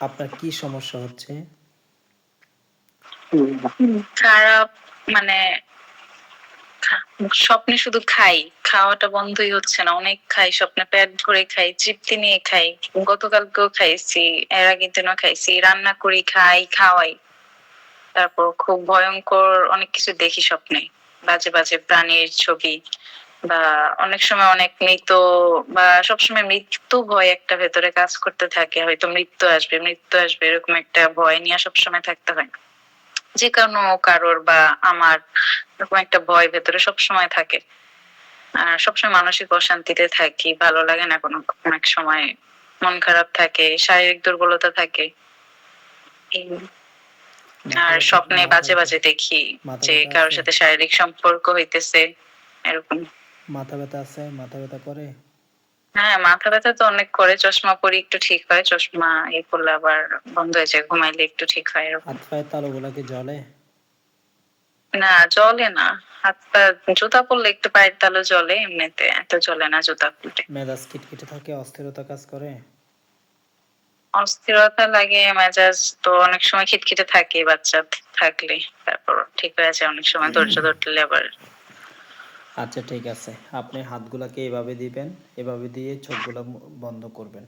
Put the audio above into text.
আপনার কি সমস্যা হচ্ছে? খারাপ মানে স্বপ্নে শুধু খাই, খাওয়াটা বন্ধই হচ্ছে না। অনেক খাই, স্বপ্নে পেট ভরে খাই, তৃপ্তি নিয়ে খাই। গতকালকেও খাইছি, এর আগের দিনও খাইছি। রান্না করি, খাই, খাওয়াই। তারপর খুব ভয়ঙ্কর অনেক কিছু দেখি স্বপ্নে। বাজে বাজে প্রাণীর ছবি বা অনেক সময় অনেক মৃত বা সবসময় মৃত্যু ভয় একটা ভেতরে কাজ করতে থাকে। হয়তো মৃত্যু আসবে, মৃত্যু আসবে, এরকম একটা ভয় নিয়ে সবসময় থাকতে হয়। যে কোনো কারোর বা আমার এরকম একটা ভয় ভেতরে সবসময় থাকে। আর সবসময় মানসিক অশান্তিতে থাকি, ভালো লাগে না কোনো অনেক সময়। মন খারাপ থাকে, শারীরিক দুর্বলতা থাকে। মাথা আর ব্যথা স্বপ্নে মাথা বাজে ব্যথা বাজে দেখি মাথা যে ব্যথা কারোর আছে? সাথে শারীরিক সম্পর্ক হইতেছে, এরকম। মাথা ব্যথা আছে? মাথা ব্যথা করে? হ্যাঁ, মাথা ব্যথা তো অনেক করে। চশমা পরি একটু ঠিক হয়, চশমা পরলে আবার বন্ধ হয়ে যায়, ঘুমাইলে একটু ঠিক হয়, এরকম। হাত পায়ের তালুগুলা কি জ্বলে? না, জ্বলে না। হাত পা জুতা পরলে একটু পায়ের তালু জ্বলে, এমনিতে এত জ্বলে না জুতা পরলে। মেজাজ খিটখিটে থাকে? অস্থিরতা কাজ করে? অস্থিরতা লাগে, মেজাজ তো অনেক সময় খিটখিটে থাকে বাচ্চা থাকলে। তারপর ঠিক হয়ে যায় অনেক সময়, ধৈর্য ধরলে আবার। আচ্ছা ঠিক আছে, আপনি হাতগুলাকে এভাবে দিবেন, এভাবে দিয়ে চোখগুলা বন্ধ করবেন।